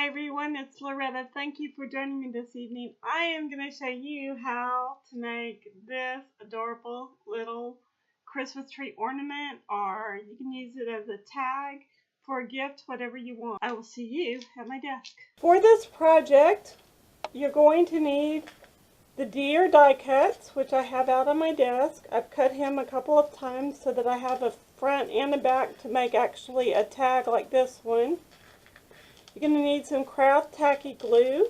Hi everyone, it's Loretta. Thank you for joining me this evening. I am going to show you how to make this adorable little Christmas tree ornament, or you can use it as a tag for a gift, whatever you want. I will see you at my desk. For this project, you're going to need the deer die cuts, which I have out on my desk. I've cut him a couple of times so that I have a front and a back to make actually a tag like this one. You're going to need some craft tacky glue,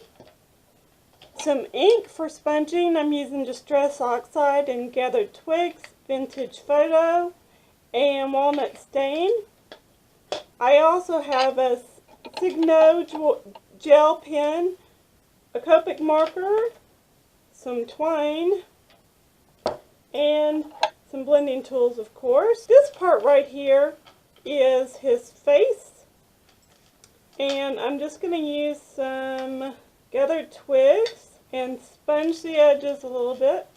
some ink for sponging. I'm using Distress Oxide and Gathered Twigs, Vintage Photo, and Walnut Stain. I also have a Signo gel pen, a Copic marker, some twine, and some blending tools, of course. This part right here is his face. And I'm just going to use some gathered twigs and sponge the edges a little bit.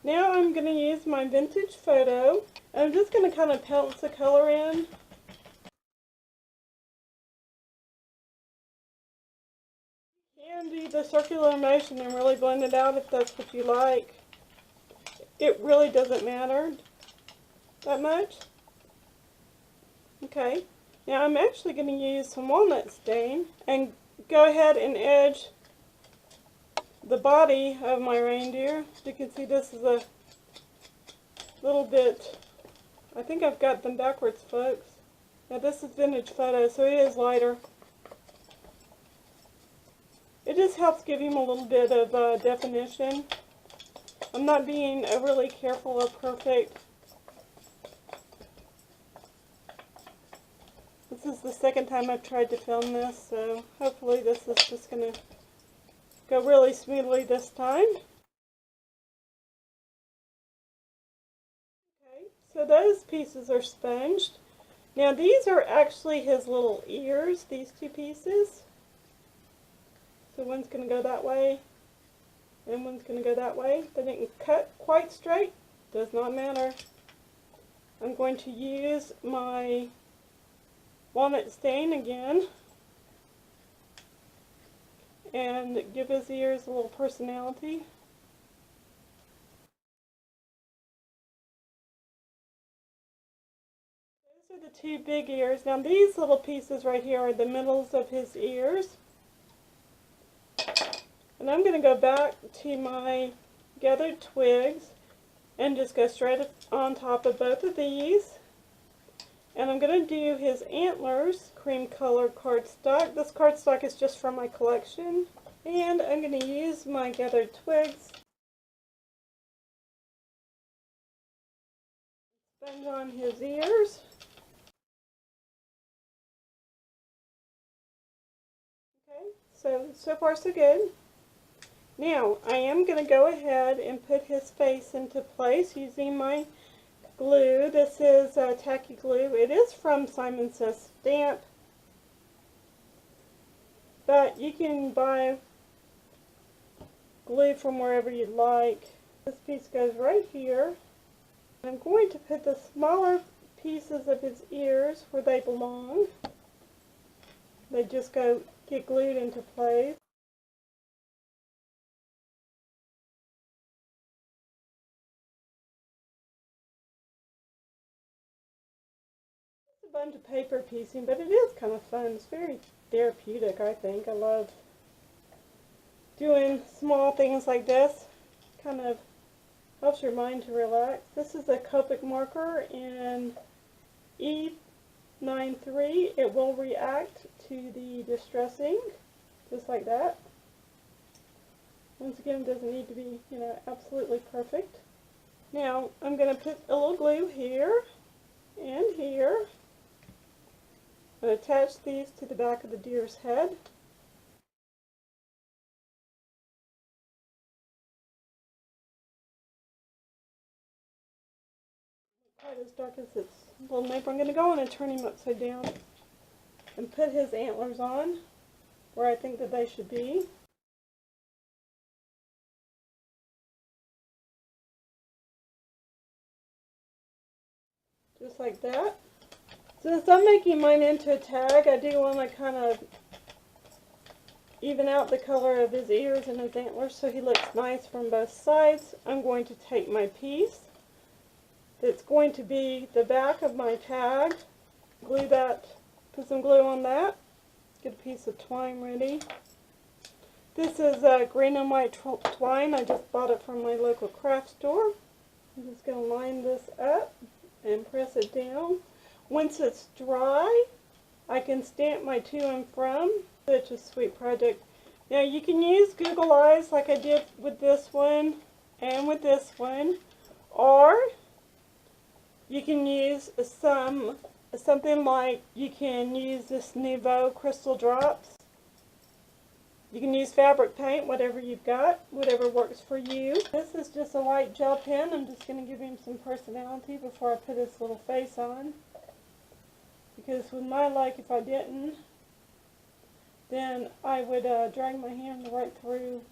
Now I'm going to use my Vintage Photo. I'm just going to kind of pounce the color in. You can do the circular motion and really blend it out if that's what you like. It really doesn't matter that much. Okay, now I'm actually going to use some walnut stain and go ahead and edge the body of my reindeer. You can see this is a little bit, I think I've got them backwards, folks. Now this is Vintage Photo, so it is lighter. It just helps give him a little bit of definition. I'm not being overly careful or perfect. This is the second time I've tried to film this, so hopefully this is just going to go really smoothly this time. Okay, so those pieces are sponged. Now these are actually his little ears, these two pieces. So one's going to go that way. And one's going to go that way. They didn't cut quite straight. Does not matter. I'm going to use my walnut stain again and give his ears a little personality. Those are the two big ears. Now these little pieces right here are the middles of his ears. And I'm going to go back to my gathered twigs and just go straight on top of both of these. And I'm going to do his antlers, cream colored cardstock. This cardstock is just from my collection. And I'm going to use my gathered twigs. Sponge on his ears. Okay, so far so good. Now, I am going to go ahead and put his face into place using my glue. This is tacky glue. It is from Simon Says Stamp, but you can buy glue from wherever you'd like. This piece goes right here. I'm going to put the smaller pieces of his ears where they belong. They just get glued into place. A bunch of paper piecing, but it is kind of fun. It's very therapeutic, I think. I love doing small things like this. Kind of helps your mind to relax. This is a Copic marker in E93. It will react to the distressing, just like that. Once again, it doesn't need to be, absolutely perfect. Now, I'm going to put a little glue here and here. I'm going to attach these to the back of the deer's head. Quite as dark as this little neighbor. I'm going to go on and turn him upside down and put his antlers on where I think that they should be. just like that. Since I'm making mine into a tag, I do want to kind of even out the color of his ears and his antlers so he looks nice from both sides. I'm going to take my piece that's going to be the back of my tag, glue that, put some glue on that, get a piece of twine ready. This is green and white twine. I just bought it from my local craft store. I'm just going to line this up and press it down. Once it's dry, I can stamp my to and from. Such a sweet project. Now you can use Google Eyes like I did with this one and with this one, or you can use something like, you can use this Nouveau Crystal Drops. You can use fabric paint, whatever you've got, whatever works for you. This is just a white gel pen. I'm just going to give him some personality before I put his little face on. Because with my luck, if I didn't, then I would drag my hand right through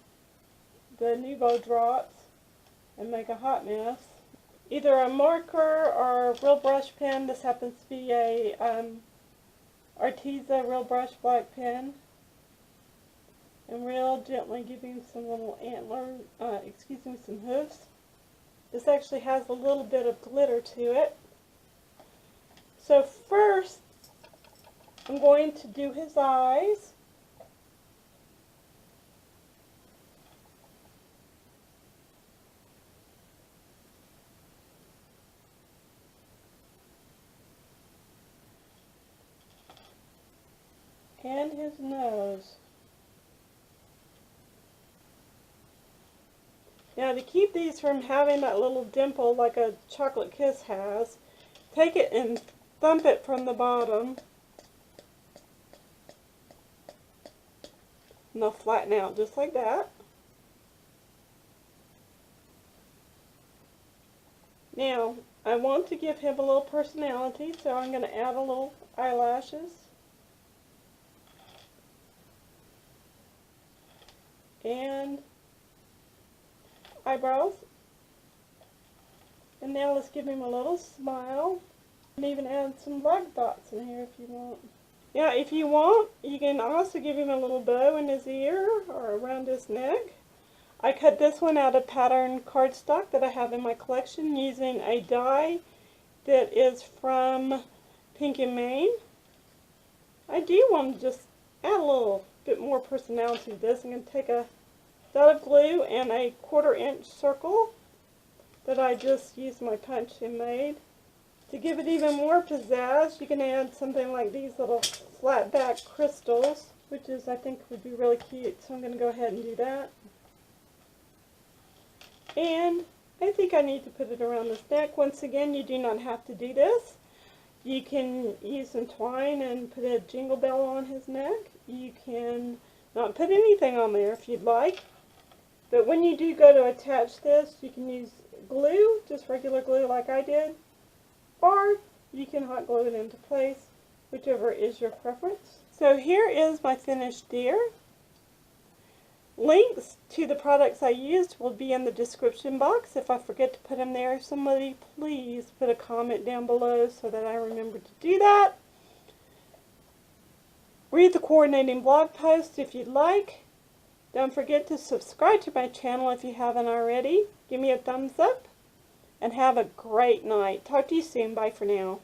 the Nouveau drops and make a hot mess. Either a marker or a real brush pen. This happens to be a Arteza real brush black pen. And real gently give him some little some hooves. This actually has a little bit of glitter to it. So first, I'm going to do his eyes. And his nose. Now to keep these from having that little dimple like a chocolate kiss has, take it and thump it from the bottom. And they'll flatten out just like that. Now, I want to give him a little personality, so I'm going to add a little eyelashes. And eyebrows. And now let's give him a little smile. And even add some black dots in here if you want. Yeah, if you want, you can also give him a little bow in his ear or around his neck. I cut this one out of pattern cardstock that I have in my collection using a die that is from Pink and Maine. I do want to just add a little bit more personality to this. I'm going to take a dot of glue and a 1/4 inch circle that I just used my punch and made. To give it even more pizzazz, you can add something like these little flat back crystals, which is, I think, would be really cute. So I'm going to go ahead and do that. And I think I need to put it around his neck. Once again, you do not have to do this. You can use some twine and put a jingle bell on his neck. You can not put anything on there if you'd like. But when you do go to attach this, you can use glue, just regular glue like I did. Or you can hot glue it into place, whichever is your preference. So here is my finished deer. Links to the products I used will be in the description box. If I forget to put them there, somebody please put a comment down below so that I remember to do that. Read the coordinating blog post if you'd like. Don't forget to subscribe to my channel if you haven't already. Give me a thumbs up and have a great night. Talk to you soon. Bye for now.